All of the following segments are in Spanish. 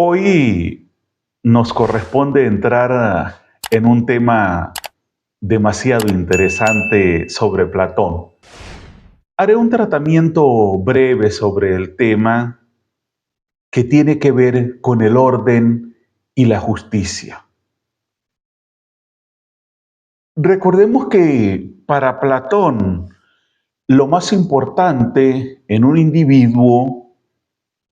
Hoy nos corresponde entrar en un tema demasiado interesante sobre Platón. Haré un tratamiento breve sobre el tema que tiene que ver con el orden y la justicia. Recordemos que para Platón lo más importante en un individuo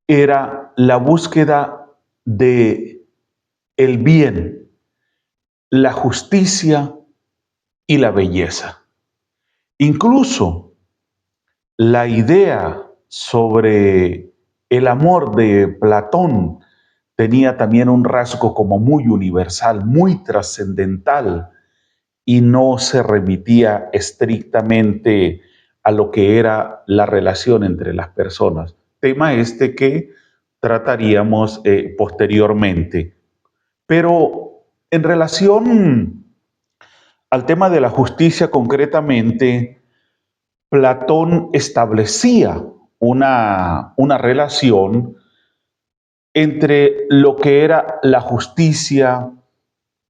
era la búsqueda de el bien, la justicia y la belleza. Incluso la idea sobre el amor de Platón tenía también un rasgo como muy universal, muy trascendental, y no se remitía estrictamente a lo que era la relación entre las personas. Tema este que trataríamos posteriormente. Pero en relación al tema de la justicia concretamente, Platón establecía una relación entre lo que era la justicia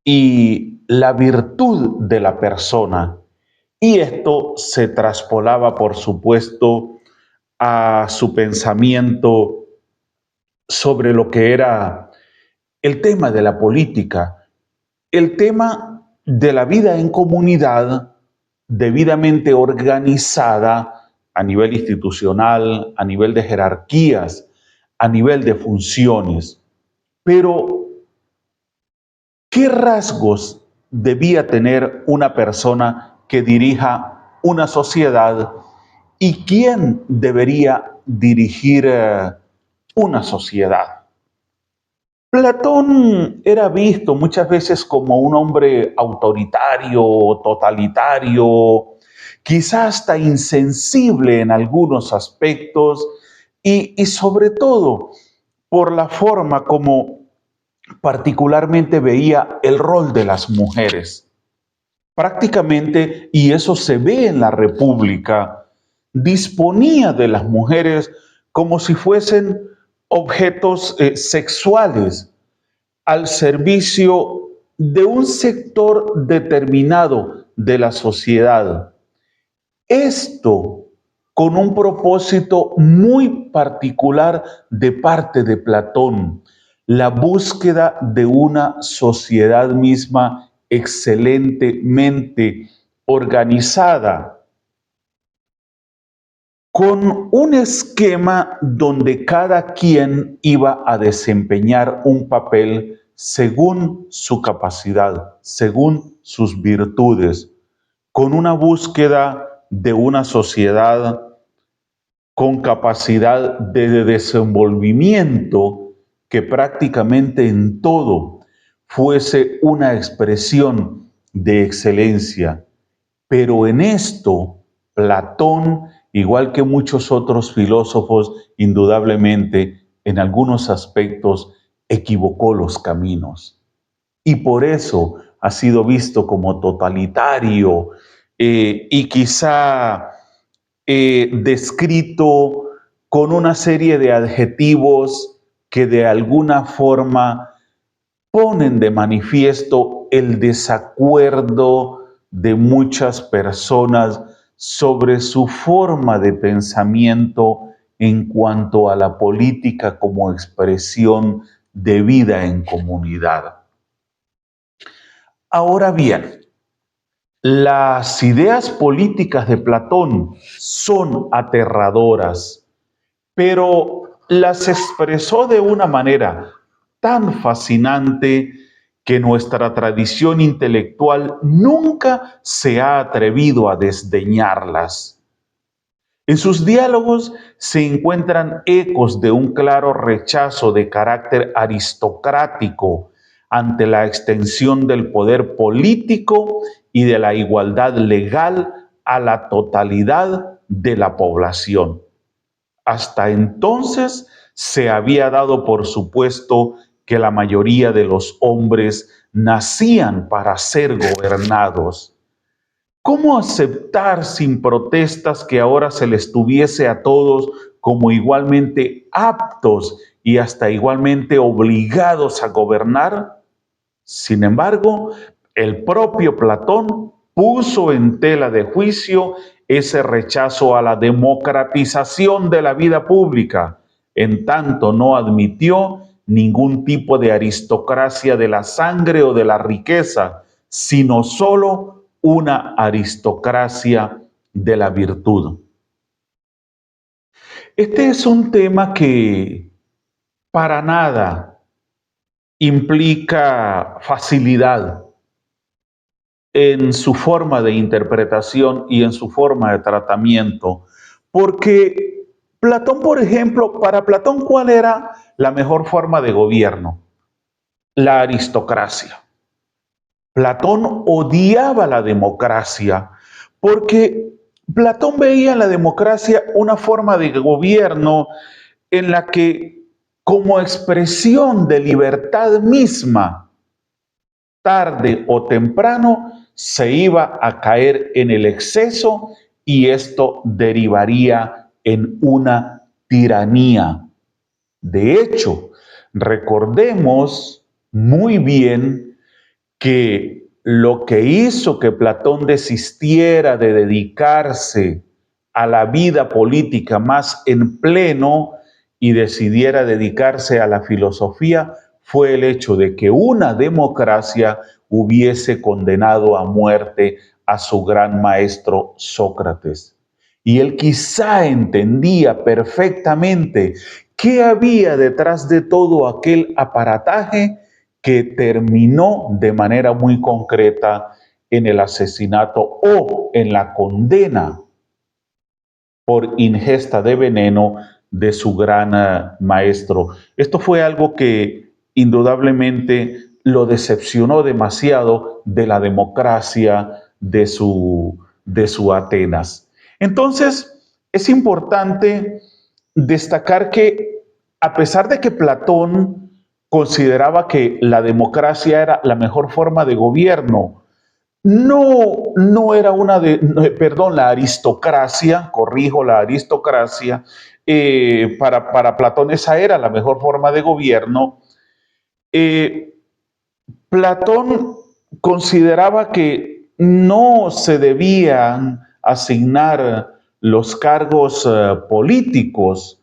y la virtud de la persona. Y esto se traspolaba, por supuesto, a su pensamiento sobre lo que era el tema de la política, el tema de la vida en comunidad debidamente organizada a nivel institucional, a nivel de jerarquías, a nivel de funciones. Pero, ¿qué rasgos debía tener una persona que dirija una sociedad y quién debería dirigir una sociedad? Platón era visto muchas veces como un hombre autoritario, totalitario, quizás hasta insensible en algunos aspectos y sobre todo por la forma como particularmente veía el rol de las mujeres. Prácticamente, y eso se ve en la República, disponía de las mujeres como si fuesen objetos sexuales al servicio de un sector determinado de la sociedad. Esto con un propósito muy particular de parte de Platón, la búsqueda de una sociedad misma excelentemente organizada, con un esquema donde cada quien iba a desempeñar un papel según su capacidad, según sus virtudes, con una búsqueda de una sociedad con capacidad de desenvolvimiento que prácticamente en todo fuese una expresión de excelencia. Pero en esto, Platón, igual que muchos otros filósofos, indudablemente, en algunos aspectos, equivocó los caminos. Y por eso ha sido visto como totalitario y quizá descrito con una serie de adjetivos que de alguna forma ponen de manifiesto el desacuerdo de muchas personas sobre su forma de pensamiento en cuanto a la política como expresión de vida en comunidad. Ahora bien, las ideas políticas de Platón son aterradoras, pero las expresó de una manera tan fascinante que nuestra tradición intelectual nunca se ha atrevido a desdeñarlas. En sus diálogos se encuentran ecos de un claro rechazo de carácter aristocrático ante la extensión del poder político y de la igualdad legal a la totalidad de la población. Hasta entonces se había dado por supuesto que la mayoría de los hombres nacían para ser gobernados. ¿Cómo aceptar sin protestas que ahora se les tuviese a todos como igualmente aptos y hasta igualmente obligados a gobernar. Sin embargo, el propio Platón puso en tela de juicio ese rechazo a la democratización de la vida pública, en tanto no admitió ningún tipo de aristocracia de la sangre o de la riqueza, sino solo una aristocracia de la virtud. Este es un tema que para nada implica facilidad en su forma de interpretación y en su forma de tratamiento, porque Platón, por ejemplo, para Platón, ¿cuál era la mejor forma de gobierno? La aristocracia. Platón odiaba la democracia porque Platón veía en la democracia una forma de gobierno en la que, como expresión de libertad misma, tarde o temprano se iba a caer en el exceso y esto derivaría en una tiranía. De hecho, recordemos muy bien que lo que hizo que Platón desistiera de dedicarse a la vida política más en pleno y decidiera dedicarse a la filosofía fue el hecho de que una democracia hubiese condenado a muerte a su gran maestro Sócrates. Y él quizá entendía perfectamente qué había detrás de todo aquel aparataje que terminó de manera muy concreta en el asesinato o en la condena por ingesta de veneno de su gran maestro. Esto fue algo que indudablemente lo decepcionó demasiado de la democracia de su Atenas. Entonces, es importante destacar que a pesar de que Platón consideraba que la democracia era la mejor forma de gobierno, no era perdón, la aristocracia, corrijo, la aristocracia, para Platón esa era la mejor forma de gobierno. Eh, Platón consideraba que no se debían asignar los cargos políticos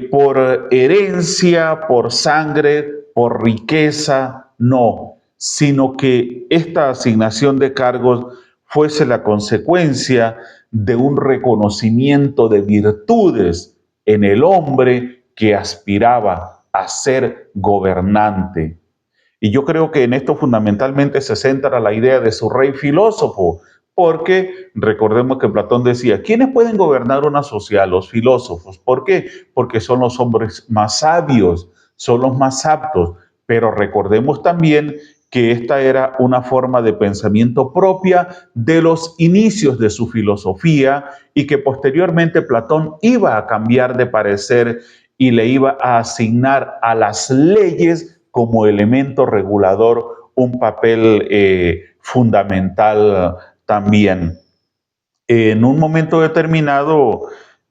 por herencia, por sangre, por riqueza, no, sino que esta asignación de cargos fuese la consecuencia de un reconocimiento de virtudes en el hombre que aspiraba a ser gobernante. Y yo creo que en esto fundamentalmente se centra la idea de su rey filósofo, porque recordemos que Platón decía, ¿quiénes pueden gobernar una sociedad? Los filósofos. ¿Por qué? Porque son los hombres más sabios, son los más aptos. Pero recordemos también que esta era una forma de pensamiento propia de los inicios de su filosofía y que posteriormente Platón iba a cambiar de parecer y le iba a asignar a las leyes como elemento regulador un papel fundamental también. En un momento determinado,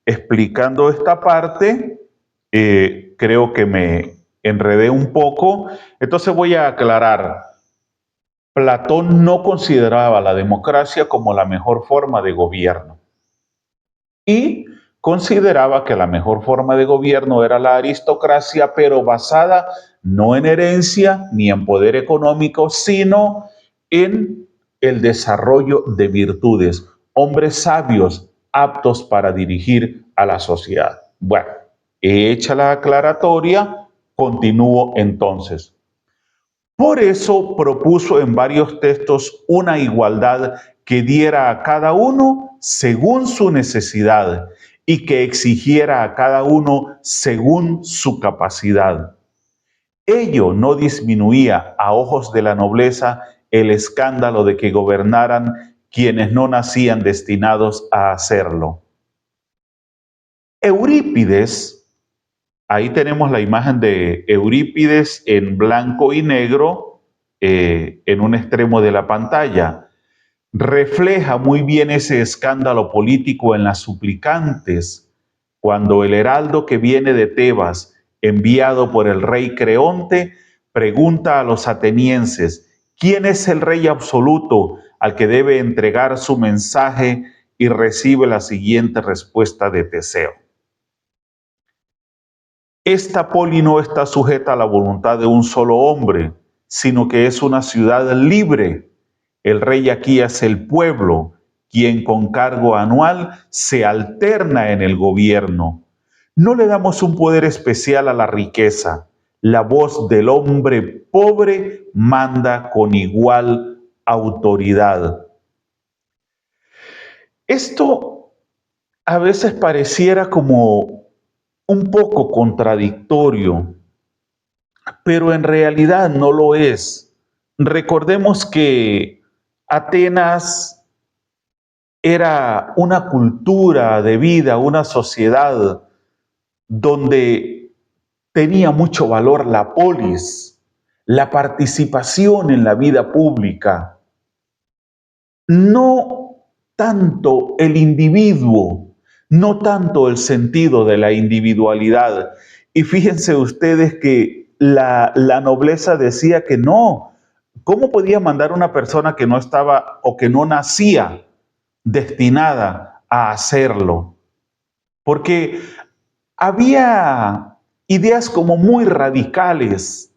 explicando esta parte, creo que me enredé un poco, entonces voy a aclarar. Platón no consideraba la democracia como la mejor forma de gobierno y consideraba que la mejor forma de gobierno era la aristocracia, pero basada no en herencia ni en poder económico, sino en el desarrollo de virtudes, hombres sabios aptos para dirigir a la sociedad. Bueno, hecha la aclaratoria, continúo entonces. Por eso propuso en varios textos una igualdad que diera a cada uno según su necesidad y que exigiera a cada uno según su capacidad. Ello no disminuía a ojos de la nobleza el escándalo de que gobernaran quienes no nacían destinados a hacerlo. Eurípides, ahí tenemos la imagen de Eurípides en blanco y negro en un extremo de la pantalla. Refleja muy bien ese escándalo político en las suplicantes, cuando el heraldo que viene de Tebas enviado por el rey Creonte, pregunta a los atenienses, ¿quién es el rey absoluto al que debe entregar su mensaje? Y recibe la siguiente respuesta de Teseo. Esta poli no está sujeta a la voluntad de un solo hombre, sino que es una ciudad libre. El rey aquí es el pueblo, quien con cargo anual se alterna en el gobierno. No le damos un poder especial a la riqueza. La voz del hombre pobre manda con igual autoridad. Esto a veces pareciera como un poco contradictorio, pero en realidad no lo es. Recordemos que Atenas era una cultura de vida, una sociedad donde tenía mucho valor la polis, la participación en la vida pública, no tanto el individuo, no tanto el sentido de la individualidad. Y fíjense ustedes que la nobleza decía que no. ¿Cómo podía mandar una persona que no estaba o que no nacía destinada a hacerlo? Porque había ideas como muy radicales.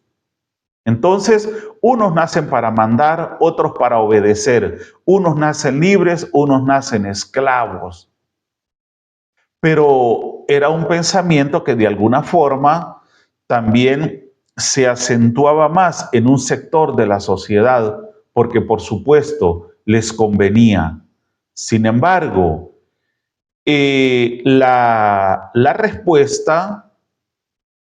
Entonces, unos nacen para mandar, otros para obedecer. Unos nacen libres, unos nacen esclavos. Pero era un pensamiento que de alguna forma también se acentuaba más en un sector de la sociedad, porque por supuesto les convenía. Sin embargo, la respuesta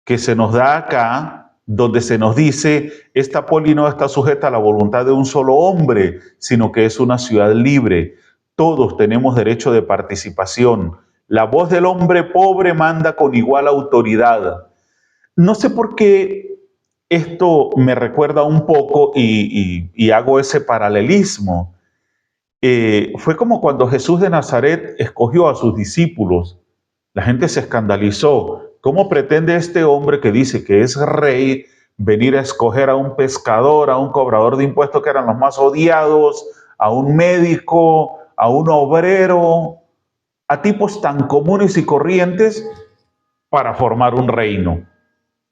que se nos da acá, donde se nos dice, esta poli no está sujeta a la voluntad de un solo hombre, sino que es una ciudad libre. Todos tenemos derecho de participación. La voz del hombre pobre manda con igual autoridad. No sé por qué esto me recuerda un poco y hago ese paralelismo. Fue como cuando Jesús de Nazaret escogió a sus discípulos. La gente se escandalizó. ¿Cómo pretende este hombre que dice que es rey venir a escoger a un pescador, a un cobrador de impuestos que eran los más odiados, a un médico, a un obrero, a tipos tan comunes y corrientes para formar un reino?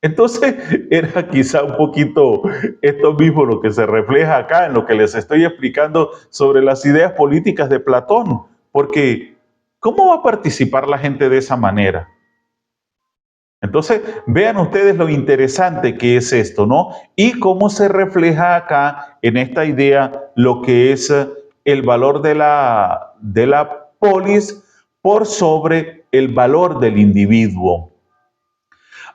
Entonces era quizá un poquito esto mismo lo que se refleja acá en lo que les estoy explicando sobre las ideas políticas de Platón, porque ¿cómo va a participar la gente de esa manera? Entonces, vean ustedes lo interesante que es esto, ¿no? Y cómo se refleja acá en esta idea lo que es el valor de la polis por sobre el valor del individuo.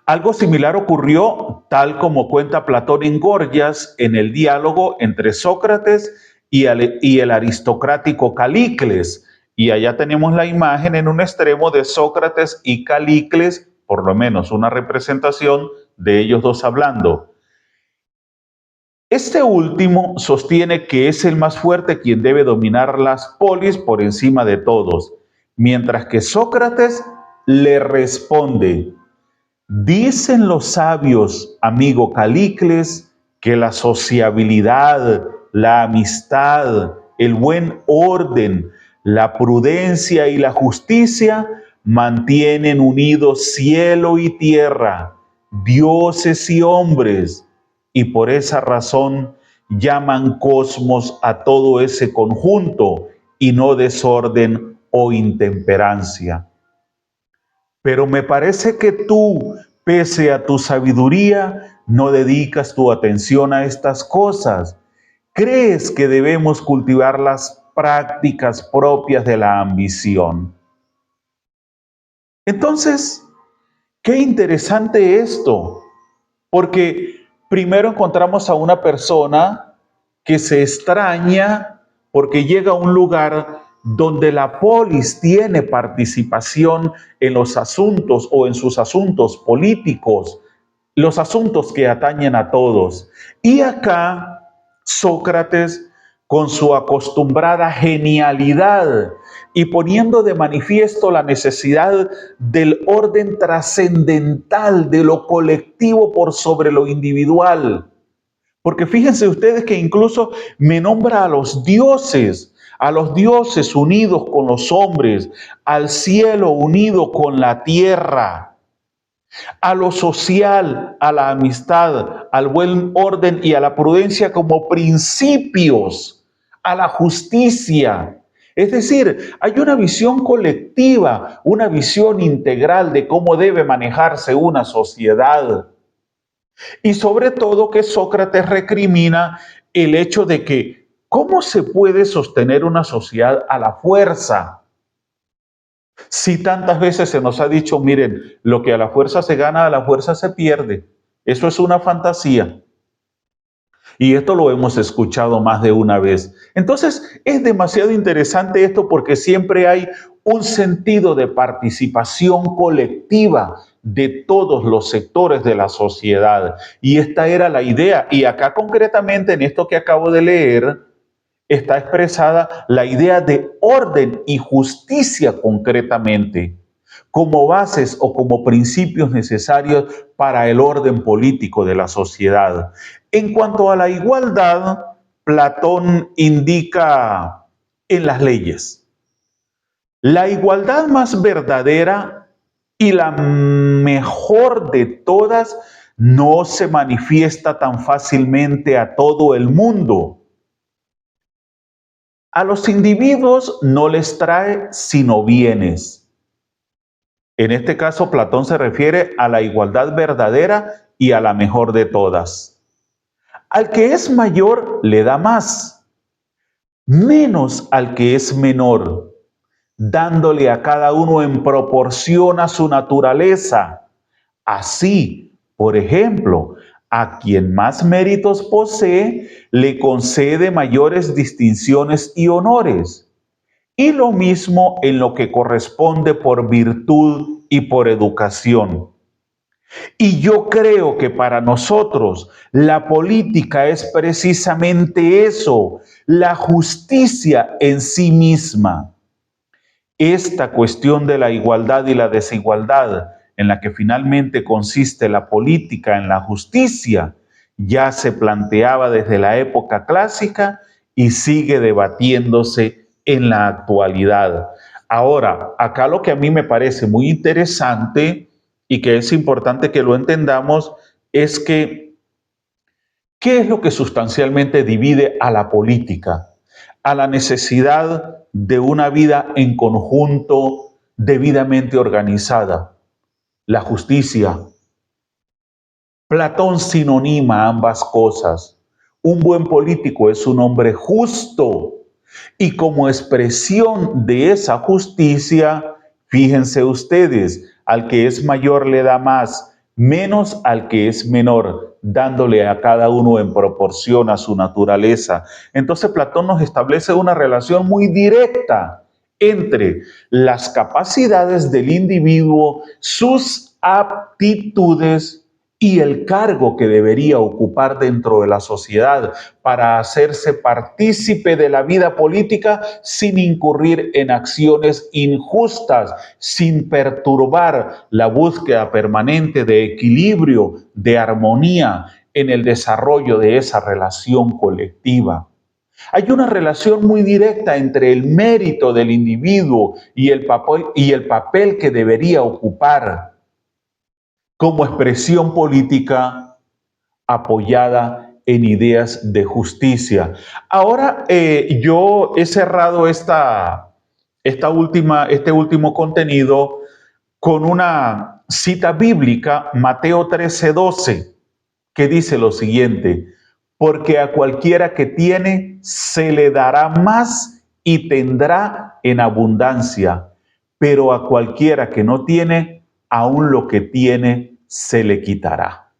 Algo similar ocurrió, tal como cuenta Platón en Gorgias, en el diálogo entre Sócrates y el aristocrático Calícles. Y allá tenemos la imagen en un extremo de Sócrates y Calícles, por lo menos una representación de ellos dos hablando. Este último sostiene que es el más fuerte quien debe dominar las polis por encima de todos, mientras que Sócrates le responde: dicen los sabios, amigo Calícles, que la sociabilidad, la amistad, el buen orden, la prudencia y la justicia mantienen unidos cielo y tierra, dioses y hombres, y por esa razón llaman cosmos a todo ese conjunto y no desorden o intemperancia. Pero me parece que tú, pese a tu sabiduría, no dedicas tu atención a estas cosas. ¿Crees que debemos cultivar las prácticas propias de la ambición? Entonces, qué interesante esto, porque primero encontramos a una persona que se extraña porque llega a un lugar donde la polis tiene participación en los asuntos o en sus asuntos políticos, los asuntos que atañen a todos. Y acá Sócrates con su acostumbrada genialidad y poniendo de manifiesto la necesidad del orden trascendental de lo colectivo por sobre lo individual. Porque fíjense ustedes que incluso me nombra a los dioses unidos con los hombres, al cielo unido con la tierra, a lo social, a la amistad, al buen orden y a la prudencia como principios, a la justicia. Es decir, hay una visión colectiva, una visión integral de cómo debe manejarse una sociedad. Y sobre todo que Sócrates recrimina el hecho de que ¿cómo se puede sostener una sociedad a la fuerza? Si tantas veces se nos ha dicho, miren, lo que a la fuerza se gana, a la fuerza se pierde. Eso es una fantasía. Y esto lo hemos escuchado más de una vez. Entonces, es demasiado interesante esto porque siempre hay un sentido de participación colectiva de todos los sectores de la sociedad. Y esta era la idea. Y acá concretamente en esto que acabo de leer, está expresada la idea de orden y justicia concretamente, como bases o como principios necesarios para el orden político de la sociedad. En cuanto a la igualdad, Platón indica en las leyes, la igualdad más verdadera y la mejor de todas no se manifiesta tan fácilmente a todo el mundo. A los individuos no les trae sino bienes. En este caso, Platón se refiere a la igualdad verdadera y a la mejor de todas. Al que es mayor le da más, menos al que es menor, dándole a cada uno en proporción a su naturaleza. Así, por ejemplo, a quien más méritos posee, le concede mayores distinciones y honores. Y lo mismo en lo que corresponde por virtud y por educación. Y yo creo que para nosotros la política es precisamente eso, la justicia en sí misma. Esta cuestión de la igualdad y la desigualdad, en la que finalmente consiste la política en la justicia, ya se planteaba desde la época clásica y sigue debatiéndose en la actualidad. Ahora, acá lo que a mí me parece muy interesante y que es importante que lo entendamos es que, ¿qué es lo que sustancialmente divide a la política? A la necesidad de una vida en conjunto debidamente organizada. La justicia. Platón sinonima ambas cosas. Un buen político es un hombre justo y como expresión de esa justicia, fíjense ustedes, al que es mayor le da más, menos al que es menor, dándole a cada uno en proporción a su naturaleza. Entonces Platón nos establece una relación muy directa entre las capacidades del individuo, sus aptitudes y el cargo que debería ocupar dentro de la sociedad para hacerse partícipe de la vida política sin incurrir en acciones injustas, sin perturbar la búsqueda permanente de equilibrio, de armonía en el desarrollo de esa relación colectiva. Hay una relación muy directa entre el mérito del individuo y el papel que debería ocupar como expresión política apoyada en ideas de justicia. Ahora yo he cerrado este último contenido con una cita bíblica, Mateo 13:12, que dice lo siguiente: porque a cualquiera que tiene se le dará más y tendrá en abundancia, pero a cualquiera que no tiene, aún lo que tiene se le quitará.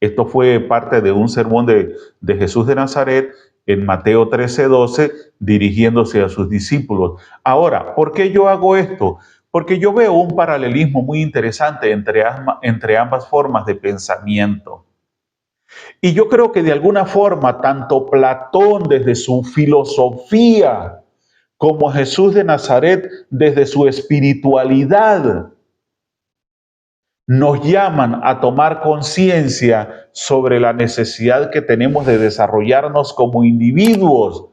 Esto fue parte de un sermón de Jesús de Nazaret en Mateo 13:12, dirigiéndose a sus discípulos. Ahora, ¿por qué yo hago esto? Porque yo veo un paralelismo muy interesante entre ambas formas de pensamiento. Y yo creo que de alguna forma, tanto Platón desde su filosofía, como Jesús de Nazaret desde su espiritualidad, nos llaman a tomar conciencia sobre la necesidad que tenemos de desarrollarnos como individuos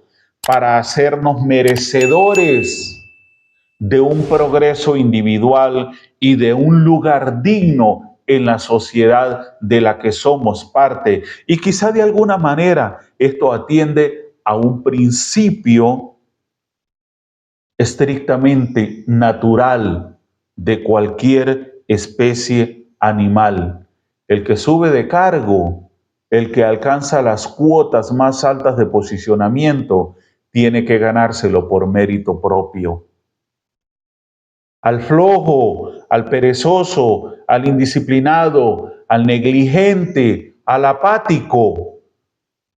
para hacernos merecedores de un progreso individual y de un lugar digno en la sociedad de la que somos parte. Y quizá de alguna manera esto atiende a un principio estrictamente natural de cualquier especie animal. El que sube de cargo, el que alcanza las cuotas más altas de posicionamiento, tiene que ganárselo por mérito propio. Al flojo, al perezoso, al indisciplinado, al negligente, al apático,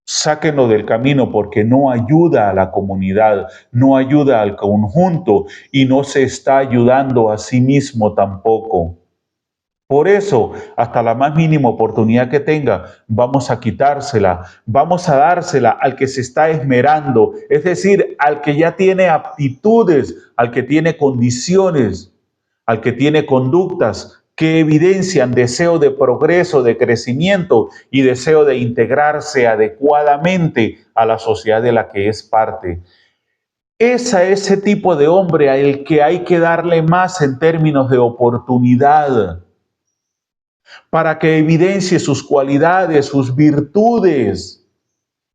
sáquenlo del camino porque no ayuda a la comunidad, no ayuda al conjunto y no se está ayudando a sí mismo tampoco. Por eso, hasta la más mínima oportunidad que tenga, vamos a quitársela, vamos a dársela al que se está esmerando, es decir, al que ya tiene aptitudes, al que tiene condiciones, al que tiene conductas que evidencian deseo de progreso, de crecimiento y deseo de integrarse adecuadamente a la sociedad de la que es parte. Es a ese tipo de hombre al que hay que darle más en términos de oportunidad, para que evidencie sus cualidades, sus virtudes,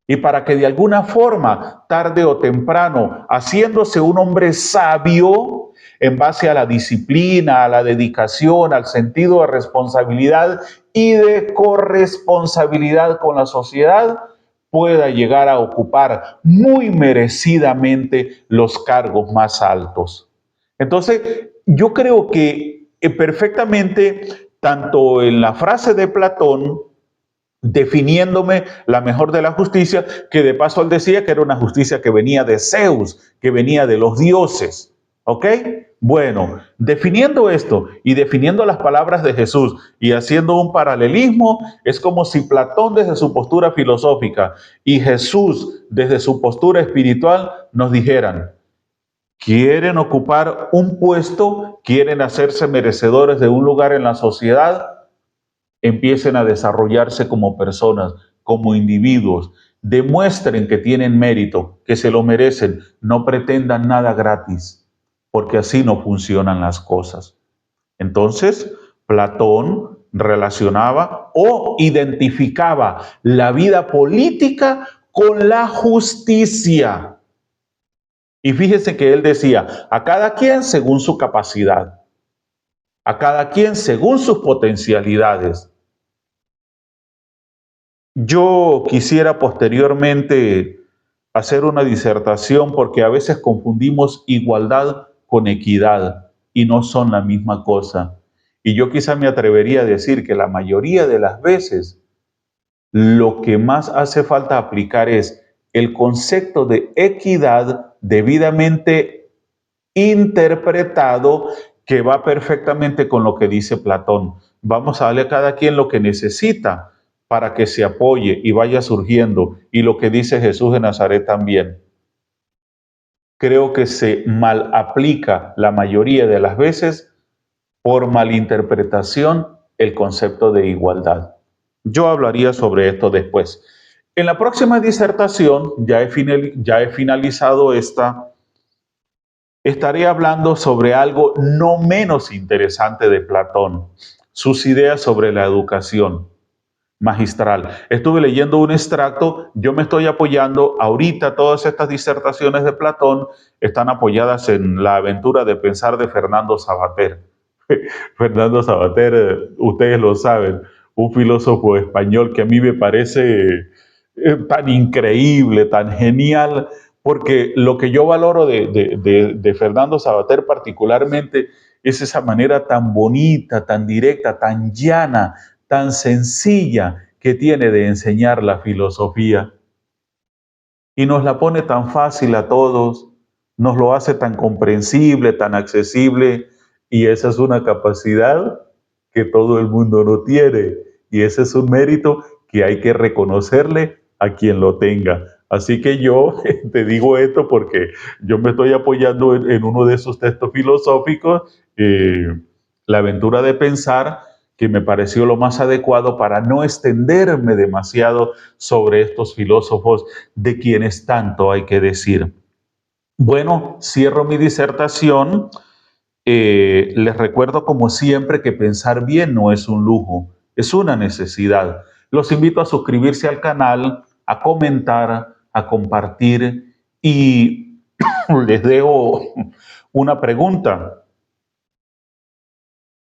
y para que de alguna forma, tarde o temprano, haciéndose un hombre sabio en base a la disciplina, a la dedicación, al sentido de responsabilidad y de corresponsabilidad con la sociedad, pueda llegar a ocupar muy merecidamente los cargos más altos. Entonces, yo creo que perfectamente, tanto en la frase de Platón, definiéndome la mejor de la justicia, que de paso él decía que era una justicia que venía de Zeus, que venía de los dioses. ¿Ok? Bueno, definiendo esto y definiendo las palabras de Jesús y haciendo un paralelismo, es como si Platón desde su postura filosófica y Jesús desde su postura espiritual nos dijeran: quieren ocupar un puesto, quieren hacerse merecedores de un lugar en la sociedad, empiecen a desarrollarse como personas, como individuos, demuestren que tienen mérito, que se lo merecen, no pretendan nada gratis, porque así no funcionan las cosas. Entonces, Platón relacionaba o identificaba la vida política con la justicia. Y fíjese que él decía, a cada quien según su capacidad, a cada quien según sus potencialidades. Yo quisiera posteriormente hacer una disertación porque a veces confundimos igualdad con equidad y no son la misma cosa. Y yo quizá me atrevería a decir que la mayoría de las veces lo que más hace falta aplicar es el concepto de equidad debidamente interpretado, que va perfectamente con lo que dice Platón. Vamos a darle a cada quien lo que necesita para que se apoye y vaya surgiendo. Y lo que dice Jesús de Nazaret también. Creo que se mal aplica la mayoría de las veces por malinterpretación el concepto de igualdad. Yo hablaría sobre esto después. En la próxima disertación, ya he finalizado esta, estaré hablando sobre algo no menos interesante de Platón, sus ideas sobre la educación magistral. Estuve leyendo un extracto, yo me estoy apoyando ahorita, todas estas disertaciones de Platón están apoyadas en la aventura de pensar de Fernando Savater. Fernando Savater, ustedes lo saben, un filósofo español que a mí me parece tan increíble, tan genial, porque lo que yo valoro de Fernando Savater particularmente es esa manera tan bonita, tan directa, tan llana, tan sencilla que tiene de enseñar la filosofía. Y nos la pone tan fácil a todos, nos lo hace tan comprensible, tan accesible, y esa es una capacidad que todo el mundo no tiene. Y ese es un mérito que hay que reconocerle a quien lo tenga. Así que yo te digo esto porque yo me estoy apoyando en uno de esos textos filosóficos, La aventura de pensar, que me pareció lo más adecuado para no extenderme demasiado sobre estos filósofos de quienes tanto hay que decir. Bueno, cierro mi disertación. Les recuerdo como siempre que pensar bien no es un lujo, es una necesidad. Los invito a suscribirse al canal, a comentar, a compartir y les dejo una pregunta.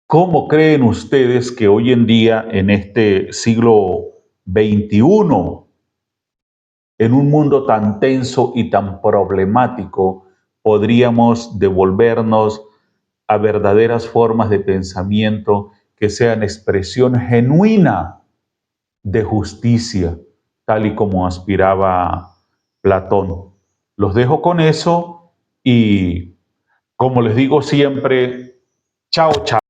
¿Cómo creen ustedes que hoy en día, en este siglo XXI, en un mundo tan tenso y tan problemático, podríamos devolvernos a verdaderas formas de pensamiento que sean expresión genuina de justicia, tal y como aspiraba Platón? Los dejo con eso y, como les digo siempre, chao, chao.